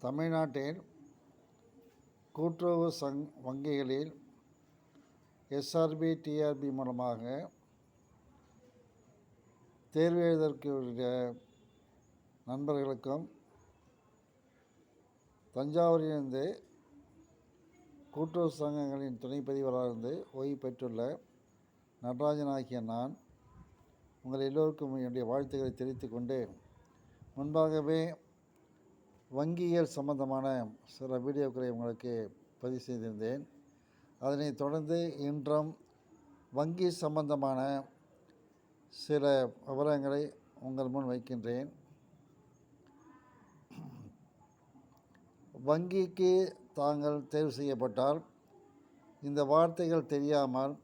தமிழ்நாட்டில் கூட்டுறவு வங்கிகளில் எஸ்ஆர்பி டிஆர்பி மூலமாக தேர்வு எழுதக்கூடிய நண்பர்களுக்கும் தஞ்சாவூரிலிருந்து கூட்டுறவு சங்கங்களின் துணைப்பதிவராக இருந்து ஓய்வு பெற்றுள்ள நடராஜன் ஆகிய நான் உங்கள் எல்லோருக்கும் என்னுடைய வாழ்த்துக்களை தெரிவித்துக் கொண்டு முன்பாகவே வங்கியியல் சம்பந்தமான சில வீடியோக்களை உங்களுக்கு பதிவு செய்திருந்தேன். அதனைத் தொடர்ந்து இன்றும் வங்கி சம்பந்தமான சில விவரங்களை உங்கள் முன் வைக்கின்றேன். வங்கிக்கு தாங்கள் தேர்வு செய்யப்பட்டால் இந்த வார்த்தைகள் தெரியாமல்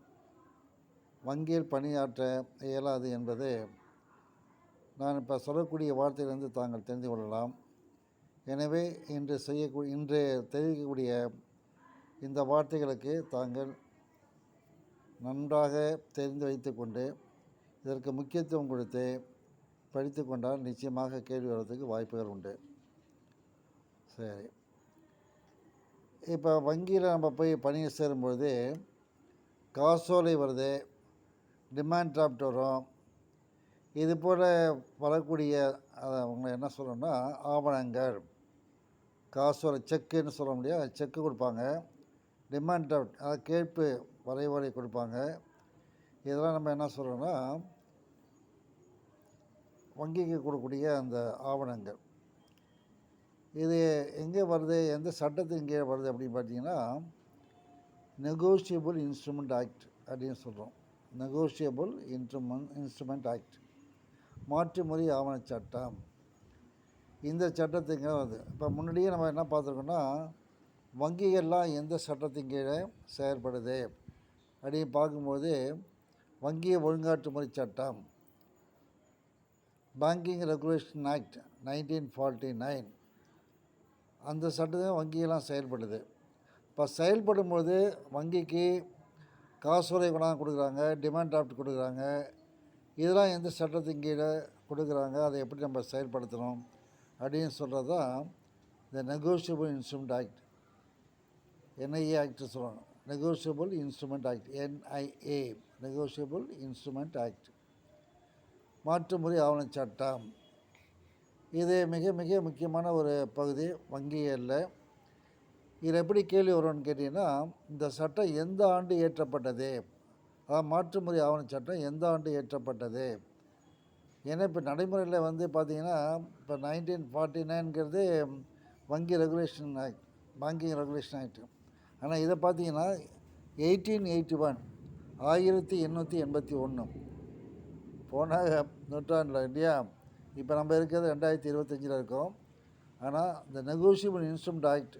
வங்கியில் பணியாற்ற இயலாது என்பது நான் இப்போ சொல்லக்கூடிய வார்த்தையிலிருந்து தாங்கள் தெரிந்து கொள்ளலாம். எனவே இன்று தெரிவிக்கக்கூடிய இந்த வார்த்தைகளுக்கு தாங்கள் நன்றாக தெரிந்து வைத்து கொண்டு இதற்கு முக்கியத்துவம் கொடுத்து படித்து கொண்டால் நிச்சயமாக கேள்வி வர்றதுக்கு வாய்ப்புகள் உண்டு. சரி, இப்போ வங்கியில் நம்ம போய் பணியில் சேரும்பொழுது காசோலை வருது, டிமாண்ட் டிராஃப்ட் வரும். இது போல் வரக்கூடிய அவங்க என்ன சொல்கிறோன்னா ஆவணங்கள், காசோலை செக்குன்னு சொல்ல முடியாது, செக்கு கொடுப்பாங்க, டிமாண்ட் டிராஃப்ட் அதாவது கேட்பு வரைவோலை கொடுப்பாங்க. இதெல்லாம் நம்ம என்ன சொல்கிறோன்னா வங்கிக்கு கொடுக்கக்கூடிய அந்த ஆவணங்கள். இது எங்கே வருது, எந்த சட்டத்தின் கீழே வருது அப்படின்னு பார்த்தீங்கன்னா நெகோஷியபிள் இன்ஸ்ட்ருமெண்ட் ஆக்ட் அப்படின்னு சொல்கிறோம். நெகோஷியபிள் இன்ஸ்ட்ருமெண்ட் ஆக்ட், மாற்றுமுறை ஆவண சட்டம். இந்த சட்டத்துக்கு வருது. இப்போ முன்னாடியே நம்ம என்ன பார்த்துருக்கோன்னா வங்கிகள்லாம் எந்த சட்டத்தின் கீழே செயற்படுது அப்படின்னு பார்க்கும்போது வங்கிய ஒழுங்காற்று முறை சட்டம், பேங்கிங் ரெகுலேஷன் ஆக்ட் 1949, அந்த சட்டத்தையும் வங்கியெல்லாம் செயல்படுது. இப்போ செயல்படும்போது வங்கிக்கு காசோலை கொண்டாந்து கொடுக்குறாங்க, டிமாண்ட் டிராஃப்ட் கொடுக்குறாங்க. இதெல்லாம் எந்த சட்டத்தின் கீழே கொடுக்குறாங்க, அதை எப்படி நம்ம செயல்படுத்தணும் அப்படின்னு சொல்கிறது தான் இந்த negotiable instrument act, NIA act சொல்லுவாங்க. Negotiable instrument act, NIA, negotiable instrument act, மாற்றுமுறை ஆவண சட்டம். இது மிக மிக முக்கியமான ஒரு பகுதி வங்கிகளில். இதில் எப்படி கேள்வி வரும்னு கேட்டிங்கன்னா இந்த சட்டம் எந்த ஆண்டு இயற்றப்பட்டது, அதாவது மாற்றுமுறை ஆவண சட்டம் எந்த ஆண்டு இயற்றப்பட்டது. ஏன்னா இப்போ நடைமுறையில் வந்து பார்த்திங்கன்னா இப்போ 1949ங்கிறது வங்கி regulation act, banking regulation act. ஆனால் இதை பார்த்திங்கன்னா 1881, 1881 போன நூற்றாண்டில் இல்லையா. இப்போ நம்ம இருக்கிறது 2025 இருக்கோம். ஆனால் இந்த நெகோஷியபிள் இன்ஸ்ட்ருமெண்ட் ஆக்ட்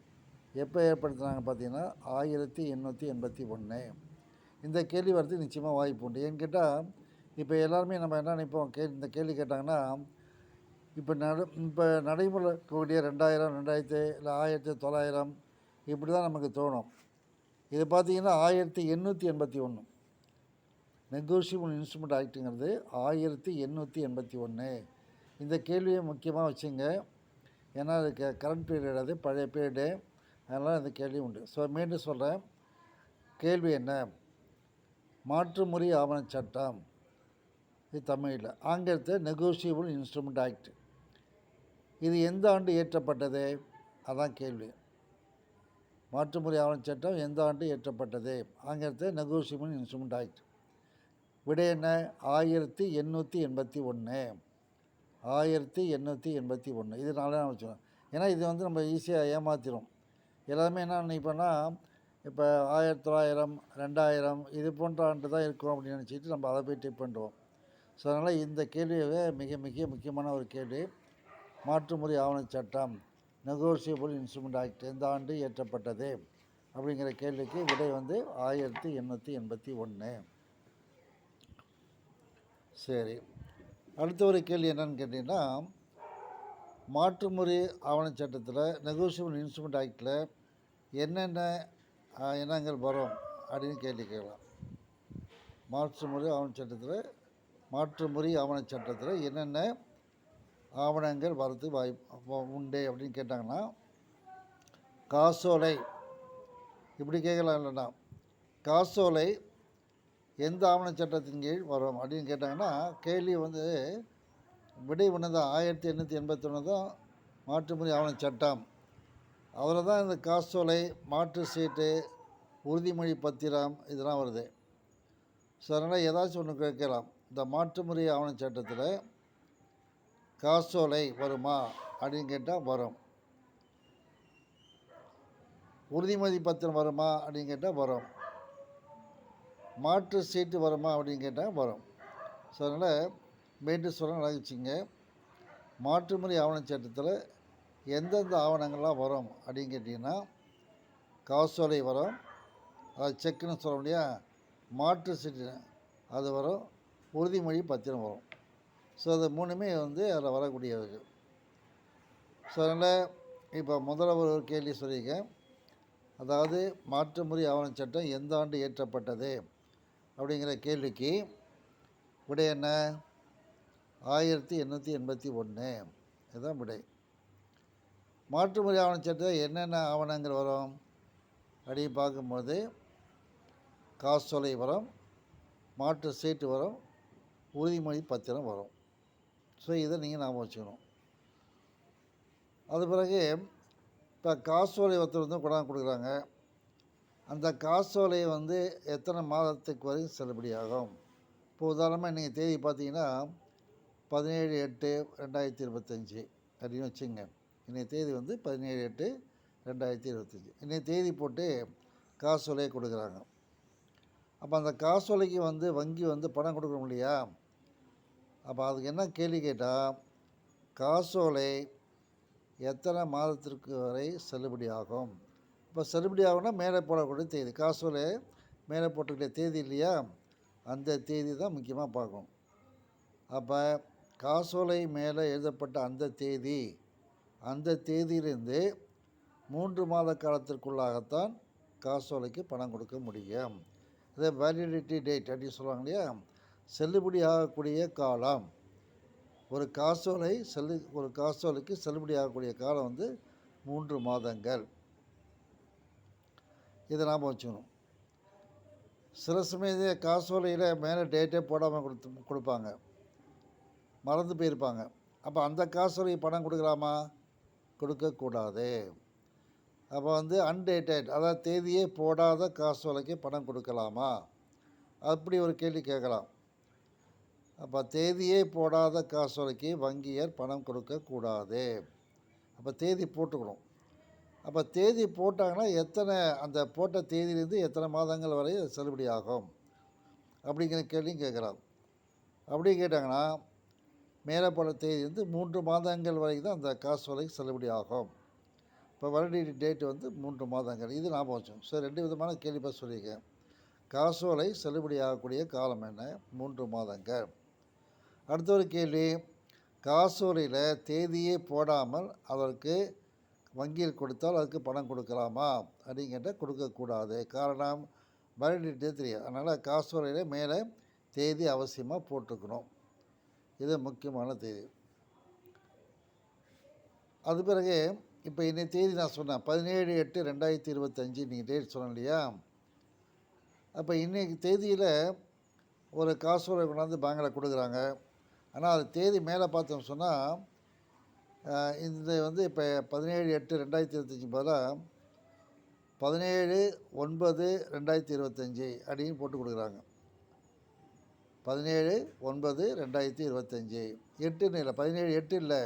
எப்போ ஏற்படுத்தினாங்க பார்த்தீங்கன்னா 1881. இந்த கேள்வி வரதுக்கு நிச்சயமாக வாய்ப்பு உண்டு. ஏன்னு கேட்டால் இப்போ எல்லாருமே நம்ம என்ன நினைப்போம், இந்த கேள்வி கேட்டாங்கன்னா இப்போ நடைமுறை இருக்கக்கூடிய 2000, 2000 இல்லை 1900 இப்படி தான் நமக்கு தோணும். இது பார்த்திங்கன்னா 1881 நெகோஷியபிள் இன்ஸ்ட்ருமெண்ட் ஆக்ட்டுங்கிறது 1881. இந்த கேள்வியை முக்கியமாக வச்சுங்க. ஏன்னா அது கரண்ட் பீரியட், அது பழைய பீரியடு, அதனால் இந்த கேள்வி உண்டு. ஸோ மீண்டும் சொல்கிறேன், கேள்வி என்ன, மாற்றுமுறை ஆவண சட்டம் இது தமிழில், ஆங்கிலத்தில் நெகோஷியபிள் இன்ஸ்ட்ருமெண்ட் ஆக்ட், இது எந்த ஆண்டு இயற்றப்பட்டது, அதான் கேள்வி. மாற்றுமுறை ஆவண சட்டம் எந்த ஆண்டு இயற்றப்பட்டது, ஆங்கிலத்தில் நெகோஷியபிள் இன்ஸ்ட்ருமெண்ட் ஆக்ட். விடை என்ன, 1881. 1881. இது நல்லா வச்சுக்கணும். ஏன்னா இது வந்து நம்ம ஈஸியாக ஏமாற்றிடும். எல்லாமே என்ன நினைப்போன்னா இப்போ 1900, 2000 இது போன்ற ஆண்டு தான் இருக்கும் அப்படின்னு நினச்சிட்டு நம்ம அதை போய் டிப் பண்ணுவோம். ஸோ அதனால் இந்த கேள்வியே மிக மிக முக்கியமான ஒரு கேள்வி. மாற்றுமுறை ஆவண சட்டம் நெகோஷியபிள் இன்ஸ்ட்ருமெண்ட் ஆக்ட் எந்த ஆண்டு இயற்றப்பட்டது அப்படிங்கிற கேள்விக்கு விடை வந்து 1881. சரி, அடுத்த ஒரு கேள்வி என்னன்னு கேட்டிங்கன்னா மாற்றுமுறை ஆவண சட்டத்தில் நெகோஷியபிள் இன்ஸ்ட்ருமெண்ட் ஆக்டில் என்னென்ன இனங்கள் வரும் அப்படின்னு கேள்வி கேட்கலாம். மாற்றுமுறை ஆவண சட்டத்தில் என்னென்ன ஆவணங்கள் வரதுக்கு உண்டு அப்படின்னு கேட்டாங்கன்னா காசோலை இப்படி கேட்கலாம் இல்லைன்னா, காசோலை எந்த ஆவணச் சட்டத்தின் கீழ் வரும் அப்படின்னு கேட்டாங்கன்னா, கேள்வி வந்து விடை ஒன்று தான். 1881 தான் மாற்றுமுறை ஆவணச் சட்டம். அதில் தான் இந்த காசோலை, மாற்று சீட்டு, உறுதிமொழி பத்திரம் இதெல்லாம் வருது. ஸோ அதனால் ஏதாச்சும் ஒன்று கேட்கலாம். இந்த மாற்றுமுறை ஆவணச் சட்டத்தில் காசோலை வருமா அப்படின்னு கேட்டால் வரும். உறுதிமொழி பத்திரம் வருமா அப்படின்னு கேட்டால் வரும். மாற்று சீட்டு வருமா அப்படின்னு கேட்டால் வரும். ஸோ அதனால் மீண்டும் சொல்ல நினைச்சிங்க, மாற்றுமுறை ஆவணச் சட்டத்தில் எந்தெந்த ஆவணங்கள்லாம் வரும் அப்படின்னு கேட்டிங்கன்னா, காசோலை வரும், அது செக்குன்னு சொல்ல இல்லையா, மாற்று சீட்டு அது வரும், உறுதிமொழி பத்திரம் வரும். ஸோ அது மூணுமே வந்து அதில் வரக்கூடியது. ஸோ அதனால் இப்போ முதல்ல ஒரு கேள்வி சொல்லியிருக்கேன். அதாவது மாற்றுமுறை ஆவணச் சட்டம் எந்த ஆண்டு இயற்றப்பட்டது அப்படிங்கிற கேள்விக்கு விடை என்ன? 1881 இதுதான் விடை. மாற்றுமுறை ஆவணச் சட்டம் என்னென்ன ஆவணங்கள் வரும் அப்படின்னு பார்க்கும்போது, காசோலை வரும், மாற்று சீட்டு வரும், உறுதிமொழி பத்திரம் வரும். ஸோ இதை நீங்கள் ஞாபகம் வச்சுக்கணும். அது பிறகு இப்போ காசோலை ஒருத்தர் வந்து கொண்டாந்து கொடுக்குறாங்க. அந்த காசோலை வந்து எத்தனை மாதத்துக்கு வரைக்கும் செல்லுபடியாகும்? இப்போ உதாரணமாக இன்றைக்கி தேதி பார்த்தீங்கன்னா 17/8/2025 அப்படின்னு வச்சுங்க. இன்றைய தேதி வந்து 17/8/2025. இன்றைய தேதி போட்டு காசோலையை கொடுக்குறாங்க. அப்போ அந்த காசோலைக்கு வந்து வங்கி வந்து பணம் கொடுக்கணும் இல்லையா? அப்போ அதுக்கு என்ன கேள்வி கேட்டால், காசோலை எத்தனை மாதத்திற்கு வரை செல்லுபடியாகும்? இப்போ செல்லுபடியாகும்னா மேலே போடக்கூடிய தேதி, காசோலை மேலே போட்டுக்கிட்ட தேதி இல்லையா, அந்த தேதி தான் முக்கியமாக பார்க்கணும். அப்போ காசோலை மேலே எழுதப்பட்ட அந்த தேதி, அந்த தேதியிலிருந்து 3 மாத காலத்திற்குள்ளாகத்தான் காசோலைக்கு பணம் கொடுக்க முடியும். இதை வேலிடிட்டி டேட் அப்படின்னு சொல்லுவாங்க இல்லையா, செல்லுபடி ஆகக்கூடிய காலம். ஒரு காசோலைக்கு செல்லுபடி ஆகக்கூடிய காலம் வந்து 3 மாதங்கள். இதை ஞாபகம் வச்சுக்கணும். சில சமயம் காசோலையில் மேலே டேட்டே போடாமல் கொடுப்பாங்க, மறந்து போயிருப்பாங்க. அப்போ அந்த காசோலைக்கு பணம் கொடுக்கலாமா? கொடுக்கக்கூடாது. அப்போ வந்து அன்டேட்டட், அதாவது தேதியே போடாத காசோலைக்கு பணம் கொடுக்கலாமா? அப்படி ஒரு கேள்வி கேட்கலாம். அப்போ தேதியே போடாத காசோலைக்கு வங்கியர் பணம் கொடுக்கக்கூடாது. அப்போ தேதி போட்டுக்கணும். அப்போ தேதி போட்டாங்கன்னா எத்தனை, அந்த போட்ட தேதியிலேருந்து எத்தனை மாதங்கள் வரை செல்லுபடி ஆகும் அப்படிங்கிற கேள்வியும் கேட்கலாம். அப்படி கேட்டாங்கன்னா மேலே போட்ட தேதியிலேருந்து 3 மாதங்கள் வரைக்கும் தான் அந்த காசோலை செல்லுபடி ஆகும். இப்போ வேலிடிட்டி டேட் வந்து 3 மாதங்கள். இது ஞாபகம் வச்சோம். ஸோ 2 விதமான கேள்வி பார்த்து சொல்லியிருக்கேன். காசோலை செல்லுபடி ஆகக்கூடிய காலம் என்ன? 3 மாதங்கள். அடுத்த ஒரு கேள்வி, காசோலையில் தேதியே போடாமல் அதற்கு வங்கியில் கொடுத்தால் அதுக்கு பணம் கொடுக்கலாமா அப்படின்னு கேட்டால் கொடுக்கக்கூடாது. காரணம் வேலிடிட்டி தெரியும். அதனால் காசோலையில் மேலே தேதி அவசியமாக போட்டுக்கணும். இது முக்கியமான தேதி. அது பிறகு இப்போ இன்னைய தேதி நான் சொன்னேன் 17/8/2025 நீங்கள் டேட் சொன்னேன் இல்லையா? அப்போ இன்றைக்கி தேதியில் ஒரு காசோலை கொண்டாந்து பேங்கில் கொடுக்குறாங்க. ஆனால் அது தேதி மேலே பார்த்தோம்னு சொன்னால் இந்த வந்து இப்போ 17/8/2025 பதிலாக 17/9/2025 அப்படின்னு போட்டு கொடுக்குறாங்க. 17/9/2025 8ன்னு இல்லை, 17/8 இல்லை,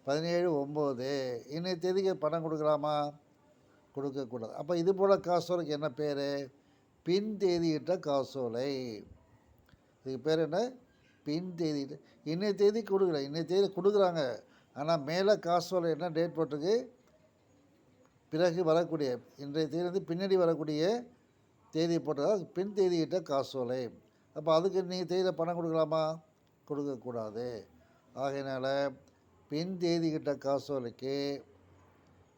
17/9. இன்னைய தேதிக்கு பணம் கொடுக்கலாமா? கொடுக்கக்கூடாது. அப்போ இது போல் காசோலைக்கு என்ன பேர்? பின் தேதியிட்ட காசோலை. இதுக்கு பேர் என்ன? பின் தேதியிட்ட. இன்னைய தேதி கொடுக்கல, இன்னைய தேதி கொடுக்குறாங்க. ஆனால் மேலே காசோலை என்ன டேட் போட்டிருக்கு? பிறகு வரக்கூடிய, இன்றைய தேதி பின்னாடி வரக்கூடிய தேதி போட்டதா பின் தேதியிட்ட காசோலை. அப்போ அதுக்கு நீங்கள் தேதியில் பணம் கொடுக்கலாமா? கொடுக்கக்கூடாது. ஆகையினால் பின் தேதியிட்ட காசோலைக்கு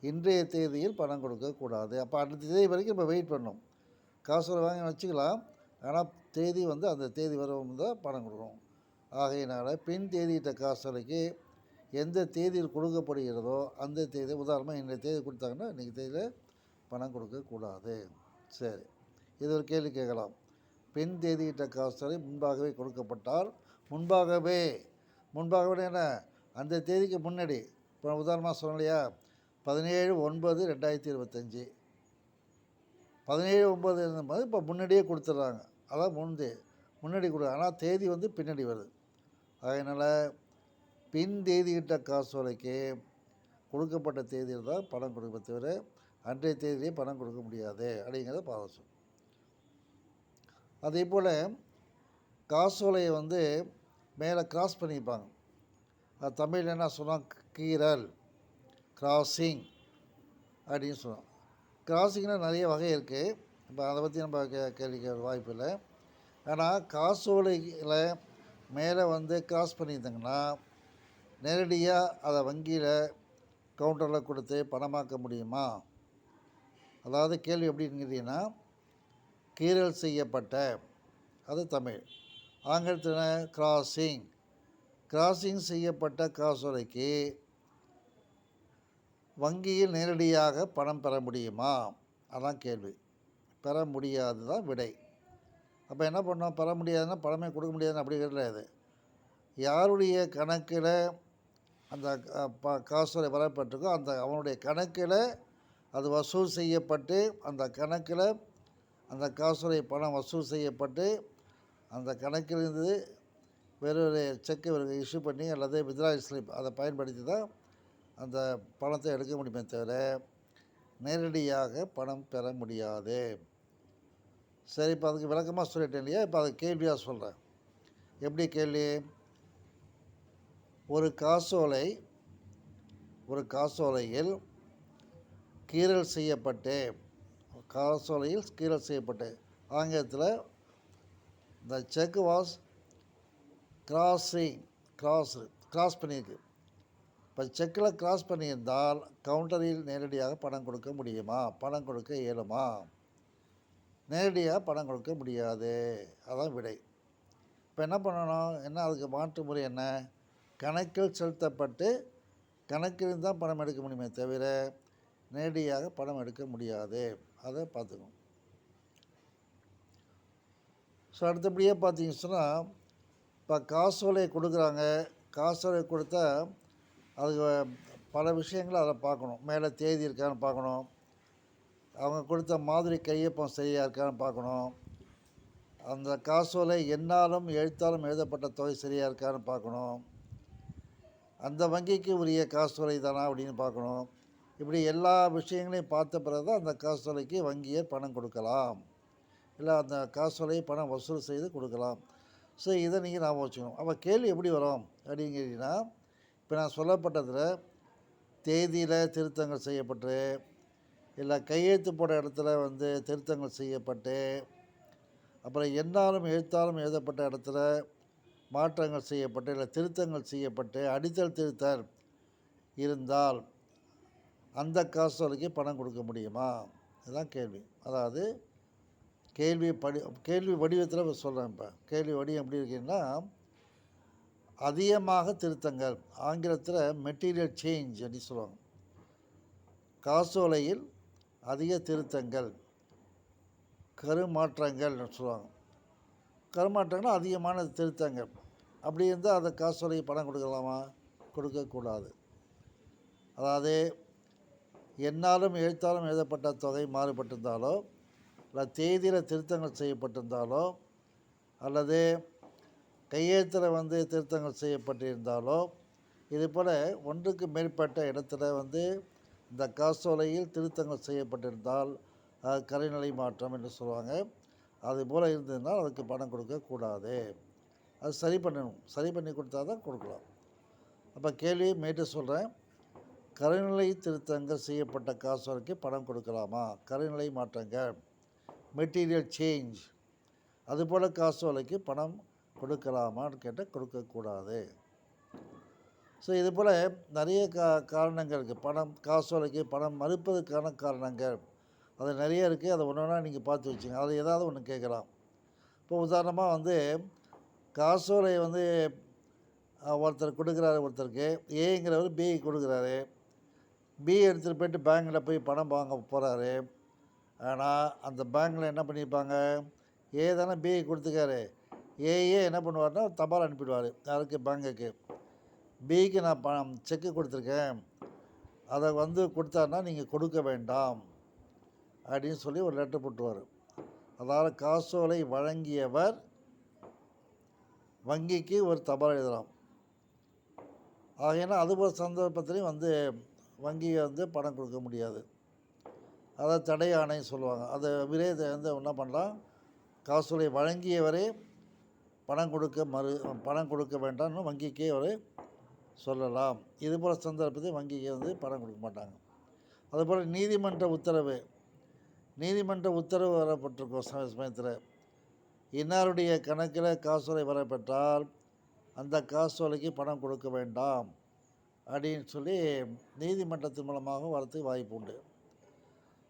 இன்றைய தேதியில் பணம் கொடுக்கக்கூடாது. அப்போ அடுத்த தேதி வரைக்கும் நம்ம வெயிட் பண்ணணும். காசோலை வாங்கி வச்சுக்கலாம், ஆனால் தேதி வந்து அந்த தேதி வரும் தான் பணம் கொடுக்கணும். ஆகையினால் பின் தேதியிட்ட காசோலைக்கு எந்த தேதியில் கொடுக்கப்படுகிறதோ அந்த தேதி, உதாரணமாக இன்றைய தேதி கொடுத்தாங்கன்னா இன்றைக்கி தேதியில் பணம் கொடுக்கக்கூடாது. சரி, இது ஒரு கேள்வி கேட்கலாம். பின் தேதியிட்ட காசோலை முன்பாகவே கொடுக்கப்பட்டால், முன்பாகவே என்ன, அந்த தேதிக்கு முன்னாடி. இப்போ உதாரணமாக சொன்னேன் இல்லையா, 17/9/2025, 17/9 இருந்தபோது இப்போ முன்னாடியே கொடுத்துட்றாங்க. அதான் முன்னாடி கொடு, ஆனால் தேதி வந்து பின்னாடி வருது. அதனால் பின் தேதியிட்ட காசோலைக்கு கொடுக்கப்பட்ட தேதியில் தான் பணம் கொடுக்க தவிர அன்றைய தேதியிலே பணம் கொடுக்க முடியாது அப்படிங்கிறத பாதம். அதே போல் காசோலையை வந்து மேலே கிராஸ் பண்ணியிருப்பாங்க. அது தமிழில் என்ன சொன்னால் கீறல், கிராசிங் அப்படின்னு சொன்னோம். கிராசிங்னால் நிறைய வகை இருக்குது. இப்போ அதை பற்றி நம்ம கேள்விக்க வாய்ப்பு இல்லை. ஆனால் காசோலையில் மேலே வந்து கிராஸ் பண்ணியிருந்தாங்கன்னா நேரடியாக அதை வங்கியில் கவுண்டரில் கொடுத்து பணமாக்க முடியுமா? அதாவது கேள்வி எப்படின்னு கேட்டிங்கன்னா, கீறல் செய்யப்பட்ட, அது தமிழ். ஆங்கிலத்தில் கிராசிங் செய்யப்பட்ட காசோலைக்கு வங்கியில் நேரடியாக பணம் பெற முடியுமா? அதான் கேள்வி. பெற முடியாது தான் விடை. அப்போ என்ன பண்ணோம்? பெற முடியாதுன்னா பணமே கொடுக்க முடியாதுன்னு அப்படி கிடையாது. யாருடைய கணக்கில் அந்த காசோலை வரப்பட்டிருக்கோ அந்த அவனுடைய கணக்கில் அது வசூல் செய்யப்பட்டு, அந்த கணக்கில் அந்த காசோலை பணம் வசூல் செய்யப்பட்டு, அந்த கணக்கிலிருந்து வேறொரு செக்கு இஷ்யூ பண்ணி அல்லது வித்ட்ராயல் ஸ்லிப் அதை பயன்படுத்தி தான் அந்த பணத்தை எடுக்க முடியுமே தவிர நேரடியாக பணம் பெற முடியாது. சரி, இப்போ அதுக்கு விளக்கமாக சொல்லிட்டேன் இல்லையா? இப்போ அதை கேள்வியாக சொல்கிறேன். எப்படி கேள்வி? ஒரு காசோலையில் கீறல் செய்யப்பட்டு, ஆங்கிலத்தில் த செக் வாஸ் கிராஸ் பண்ணியிருக்கு. இப்போ செக்கில் கிராஸ் பண்ணியிருந்தால் கவுண்டரில் நேரடியாக பணம் கொடுக்க முடியுமா? பணம் கொடுக்க இயலுமா? நேரடியாக பணம் கொடுக்க முடியாது. அதான் விடை. இப்போ என்ன பண்ணணும்? என்ன அதுக்கு மாற்று முறை என்ன? கணக்கில் செலுத்தப்பட்டு கணக்கில் தான் பணம் எடுக்க முடியுமே தவிர நேரடியாக பணம் எடுக்க முடியாது. அதை பார்த்துக்கணும். ஸோ அடுத்தபடியே பார்த்தீங்கன்னு சொன்னால், இப்போ காசோலை கொடுக்குறாங்க. காசோலை கொடுத்தா அதுக்கு பல விஷயங்களை அதில் பார்க்கணும். மேலே தேதி இருக்கான்னு பார்க்கணும். அவங்க கொடுத்த மாதிரி கையொப்பம் சரியாக இருக்கான்னு பார்க்கணும். அந்த காசோலை எண்ணாலும் எழுத்தாலும் எழுதப்பட்ட தொகை சரியாக இருக்கான்னு பார்க்கணும். அந்த வங்கிக்கு உரிய காசோலை தானா அப்படின்னு பார்க்கணும். இப்படி எல்லா விஷயங்களையும் பார்த்த பிறகு தான் அந்த காசோலைக்கு வங்கியர் பணம் கொடுக்கலாம், இல்லை அந்த காசோலையை பணம் வசூல் செய்து கொடுக்கலாம். ஸோ இதை நீங்கள் ஞாபகம் வச்சுக்கணும். அப்போ கேள்வி எப்படி வரும் அப்படின்னு கேட்டிங்கன்னா, இப்போ நான் சொல்லப்பட்டதில் தேதியில் திருத்தங்கள் செய்யப்பட்டு, இல்லை கையெழுத்து போட இடத்துல வந்து திருத்தங்கள் செய்யப்பட்டு, அப்புறம் எண்ணாலும் எழுத்தாலும் எழுதப்பட்ட இடத்துல மாற்றங்கள் செய்யப்பட்டு, இல்லை திருத்தங்கள் செய்யப்பட்டு அடித்தல் திருத்தல் இருந்தால் அந்த காசோலைக்கு பணம் கொடுக்க முடியுமா? இதுதான் கேள்வி. அதாவது கேள்வி வடிவத்தில் சொல்கிறேன். இப்போ கேள்வி வடிவம் எப்படி இருக்குன்னா, அதிகமாக திருத்தங்கள், ஆங்கிலத்தில் மெட்டீரியல் சேஞ்ச் அப்படின்னு சொல்லுவாங்க. காசோலையில் அதிக திருத்தங்கள், கருமாற்றங்கள்னு சொல்லுவாங்க. கருமாற்றங்கள் அதிகமான திருத்தங்கள் அப்படி இருந்தால் அந்த காசோலைக்கு பணம் கொடுக்கலாமா? கொடுக்கக்கூடாது. அதாவது எண்ணாலும் எழுத்தாலும் எழுதப்பட்ட தொகை மாறுபட்டிருந்தாலோ, இல்லை தேதியில் திருத்தங்கள் செய்யப்பட்டிருந்தாலோ, அல்லது கையெழுத்தில் வந்து திருத்தங்கள் செய்யப்பட்டிருந்தாலோ, இது போல் ஒன்றுக்கு மேற்பட்ட இடத்துல வந்து இந்த காசோலையில் திருத்தங்கள் செய்யப்பட்டிருந்தால் அது கரைநிலை மாற்றம் என்று சொல்லுவாங்க. அதுபோல் இருந்ததுனால் அதுக்கு பணம் கொடுக்கக்கூடாது. அது சரி பண்ணணும். சரி பண்ணி கொடுத்தா தான் கொடுக்கலாம். அப்போ கேள்வி மேட்டு சொல்கிறேன். கரைநிலை திருத்தங்கள் செய்யப்பட்ட காசோலைக்கு பணம் கொடுக்கலாமா? கரைநிலை மாற்றங்கள், மெட்டீரியல் சேஞ்ச், அதுபோல் காசோலைக்கு பணம் கொடுக்கலாமான்னு கேட்டால் கொடுக்கக்கூடாது. ஸோ இது போல் நிறைய காரணங்கள் இருக்குது. காசோலைக்கு பணம் மறுப்பதற்கான காரணங்கள் அது நிறைய இருக்குது. அதை ஒன்று ஒன்றா நீங்கள் பார்த்து வச்சுங்க. அது ஏதாவது ஒன்று கேட்கலாம். இப்போ உதாரணமாக வந்து காசோலை வந்து ஒருத்தர் கொடுக்குறாரு, ஒருத்தருக்கு ஏங்கிறவர் பி கொடுக்குறாரு. பி எடுத்துகிட்டு போய்ட்டு பேங்கில் போய் பணம் வாங்க போகிறாரு. ஆனால் அந்த பேங்க்கில் என்ன பண்ணியிருப்பாங்க, ஏ தானே பி கொடுத்துருக்காரு, ஏஏ என்ன பண்ணுவார்னா தபால் அனுப்பிடுவார் யாருக்கு, பேங்குக்கு. பிக்கு நான் செக்கு கொடுத்துருக்கேன், அதை வந்து கொடுத்தாருன்னா நீங்கள் கொடுக்க வேண்டாம் அப்படின்னு சொல்லி ஒரு லெட்டர் போட்டுருவார். அதாவது காசோலை வழங்கியவர் வங்கிக்கு ஒரு தபால் எழுதலாம். ஆகையினா அதுபோல் சந்தர்ப்பத்திலையும் வந்து வங்கியை வந்து பணம் கொடுக்க முடியாது. அதை தடை ஆணைன்னு சொல்லுவாங்க. அதை விரைதை வந்து என்ன பண்ணலாம், காசோலை வழங்கியவரே பணம் கொடுக்க வேண்டாம்னு வங்கிக்கே ஒரு சொல்லலாம். இதுபோல் சந்தர்ப்பத்தில் வங்கிக்கு வந்து பணம் கொடுக்க மாட்டாங்க. அதுபோல் நீதிமன்ற உத்தரவு வரப்பட்டிருக்கும் சமயத்தில், இன்னாருடைய கணக்கில் காசோலை வரப்பெற்றால் அந்த காசோலைக்கு பணம் கொடுக்க வேண்டாம் அப்படின்னு சொல்லி நீதிமன்றத்தின் மூலமாக வரத்துக்கு வாய்ப்பு உண்டு.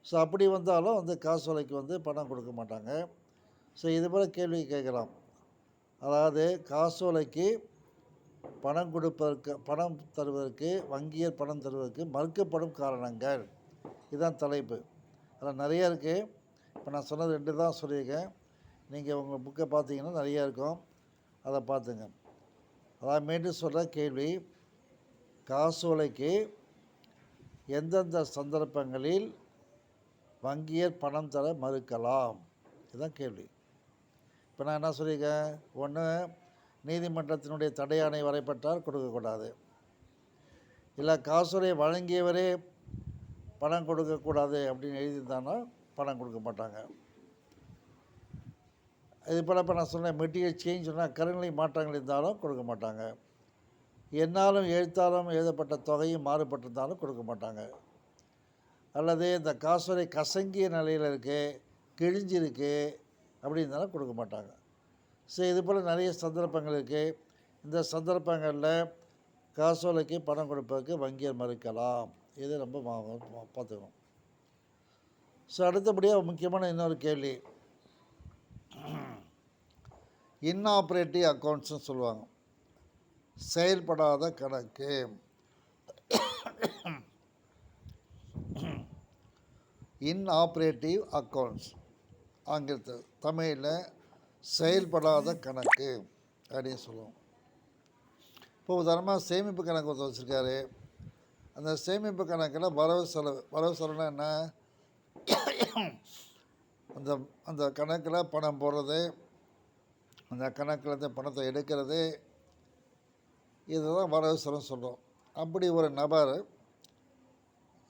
ஸோ அப்படி வந்தாலும் வந்து காசோலைக்கு வந்து பணம் கொடுக்க மாட்டாங்க. ஸோ இதுபோல் கேள்வி கேட்கலாம். அதாவது காசோலைக்கு பணம் தருவதற்கு வங்கியர் பணம் தருவதற்கு மறுக்கப்படும் காரணங்கள், இதுதான் தலைப்பு. அதில் நிறையா இருக்குது. இப்போ நான் சொன்னது 2 தான் சொல்லியிருக்கேன். நீங்கள் உங்கள் புக்கை பார்த்தீங்கன்னா நிறையா இருக்கும், அதை பார்த்துங்க. அதாவது மீண்டும் சொல்கிற கேள்வி, காசோலைக்கு எந்தெந்த சந்தர்ப்பங்களில் வங்கியர் பணம் தர மறுக்கலாம், இதுதான் கேள்வி. இப்போ நான் என்ன சொல்லியிருக்கேன், ஒன்று நீதிமன்றத்தினுடைய தடையாணை வரைப்பட்டால் கொடுக்கக்கூடாது, இல்லை காசோலை வழங்கியவரே பணம் கொடுக்கக்கூடாது அப்படின்னு எழுதியிருந்தாங்கன்னா பணம் கொடுக்க மாட்டாங்க. இது போல் இப்போ நான் சொன்னேன் மெட்டீரியல் சேஞ்ச் சொன்னால் கருநிலை மாற்றங்கள் இருந்தாலும் கொடுக்க மாட்டாங்க. என்னாலும் எழுத்தாலும் எழுதப்பட்ட தொகையும் மாறுபட்டிருந்தாலும் கொடுக்க மாட்டாங்க. அல்லது இந்த காசோலை கசங்கிய நிலையில் இருக்குது, கிழிஞ்சிருக்கு அப்படி இருந்தாலும் கொடுக்க மாட்டாங்க. ஸோ இது போல் நிறைய சந்தர்ப்பங்கள் இருக்குது. இந்த சந்தர்ப்பங்களில் காசோலைக்கு பணம் கொடுப்பதற்கு வங்கியர் மறுக்கலாம். இது ரொம்ப பார்த்துக்கணும். ஸோ அடுத்தபடியாக முக்கியமான இன்னொரு கேள்வி, இன்ஆப்ரேட்டிவ் அக்கௌண்ட்ஸ்னு சொல்லுவாங்க, செயல்படாத கணக்கு. இன்ஆப்ரேட்டிவ் அக்கௌண்ட்ஸ் ஆங்கிலத்தில், தமிழில் செயல்படாத கணக்கு அப்படின்னு சொல்லுவோம். இப்போ உதாரணமாக சேமிப்பு கணக்கு ஒருத்தர் வச்சுருக்காரு. அந்த சேமிப்பு கணக்கில் வரவு செலவுனா என்ன, அந்த கணக்கில் பணம் போடுறது, அந்த கணக்கில் இருந்து பணத்தை எடுக்கிறது, இதுதான் வரவு செலவுன்னு சொல்கிறோம். அப்படி ஒரு நபர்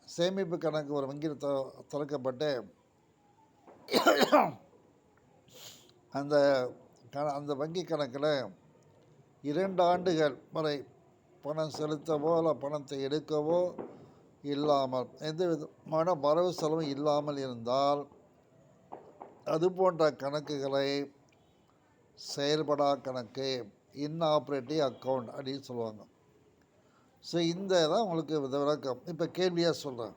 சேமிப்பு கணக்கு ஒரு வங்கியில் திறக்கப்பட்டு அந்த வங்கி கணக்கில் 2 ஆண்டுகள் வரை பணம் செலுத்தவோ இல்லை பணத்தை எடுக்கவோ இல்லாமல், எந்த விதமான வரவு செலவும் இல்லாமல் இருந்தால் அது போன்ற கணக்குகளை செயல்படா கணக்கு, இன்ஆப்ரேட்டிவ் அக்கௌண்ட் அப்படின்னு சொல்லுவாங்க. ஸோ இந்த தான் உங்களுக்கு விளக்கம். இப்போ கேள்வியாக சொல்கிறேன்,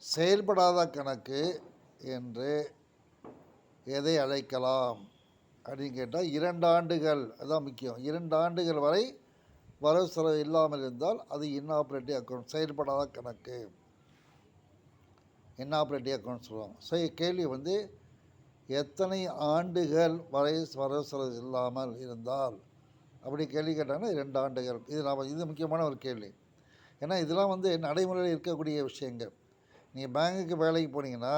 செயல்படாத கணக்கு என்று எதை அழைக்கலாம் அப்படின்னு கேட்டால் 2 ஆண்டுகள், அதுதான் முக்கியம். 2 ஆண்டுகள் வரை வரவு செலவு இல்லாமல் இருந்தால் அது இன்ஆப்ரேட்டிவ் அக்கௌண்ட், செயல்படாத கணக்கு, இன்ஆப்ரேட்டிவ் அக்கௌண்ட் சொல்லுவாங்க. ஸோ கேள்வி வந்து எத்தனை ஆண்டுகள் வரை வரவு செலவு இல்லாமல் இருந்தால் அப்படி கேள்வி கேட்டாங்கன்னா 2 ஆண்டுகள். இது முக்கியமான ஒரு கேள்வி. ஏன்னா இதெல்லாம் வந்து நடைமுறையில் இருக்கக்கூடிய விஷயங்கள். நீங்கள் பேங்குக்கு வேலைக்கு போனீங்கன்னா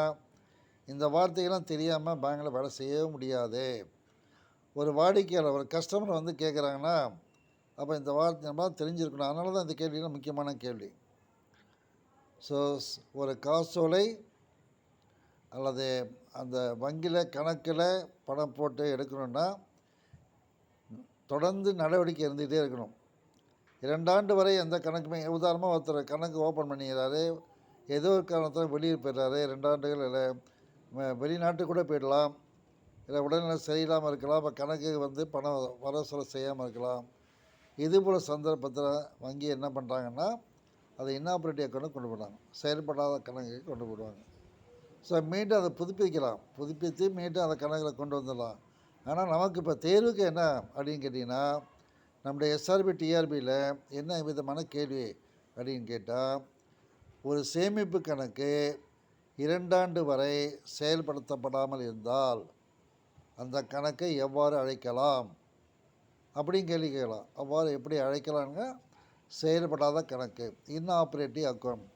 இந்த வார்த்தைகள்லாம் தெரியாமல் பேங்கில் வேலை செய்யவே முடியாது. ஒரு வாடிக்கையாளர், ஒரு கஸ்டமர் வந்து கேட்குறாங்கன்னா அப்போ இந்த வார்த்தை நம்ம தெரிஞ்சிருக்கணும். அதனால தான் இந்த கேள்வியெல்லாம் முக்கியமான கேள்வி. ஸோ ஒரு காசோலை அல்லது அந்த வங்கியில் கணக்கில் பணம் போட்டு எடுக்கணுன்னா தொடர்ந்து நடவடிக்கை இருந்துகிட்டே இருக்கணும். 2 ஆண்டு வரை எந்த கணக்குமே, உதாரணமாக ஒருத்தர் கணக்கு ஓப்பன் பண்ணிக்கிறாரு, ஏதோ ஒரு காரணத்தில் வெளியே போயிடுறாரு, 2 ஆண்டுகள் இல்லை வெளிநாட்டு கூட போயிடலாம், இல்லை உடல்நிலை சரியில்லாமல் இருக்கலாம், இப்போ கணக்கு வந்து பணம் வரவு செலவு செய்யாமல் இருக்கலாம். இதுபோல் சந்தர்ப்பத்தில் வங்கி என்ன பண்ணுறாங்கன்னா அதை இன்ஆப்ரேட்டிவ் அக்கௌண்ட்டு கொண்டு போடுறாங்க, செயல்படாத கணக்கு கொண்டு போடுவாங்க. ஸோ மீண்டும் அதை புதுப்பித்து மீண்டும் அந்த கணக்கில் கொண்டு வந்துடலாம். ஆனால் நமக்கு இப்போ தேர்வுக்கு என்ன அப்படின்னு கேட்டிங்கன்னா, நம்முடைய எஸ்ஆர்பி டிஆர்பியில் என்ன விதமான கேள்வி அப்படின்னு கேட்டால், ஒரு சேமிப்பு கணக்கு 2 ஆண்டு வரை செயல்படுத்தப்படாமல் இருந்தால் அந்த கணக்கை எவ்வாறு அழைக்கலாம் அப்படின்னு கேள்வி கேட்கலாம். அவ்வாறு எப்படி அழைக்கலாங்க? செயல்படாத கணக்கு, இன்ஆப்ரேட்டிவ் அக்கௌண்ட்.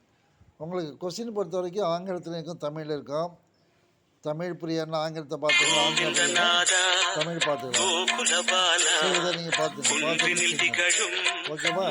உங்களுக்கு கொஸ்டின் பொறுத்த வரைக்கும் ஆங்கிலத்தில் இருக்கும், தமிழில் இருக்கும். தமிழ் புரியன்னா ஆங்கிலத்தை பார்த்துக்கலாம், ஆங்கிலம் புரியனா தமிழ் பார்த்துக்கலாம். சரி, இதை நீங்கள் பார்த்துங்க. ஓகேவா?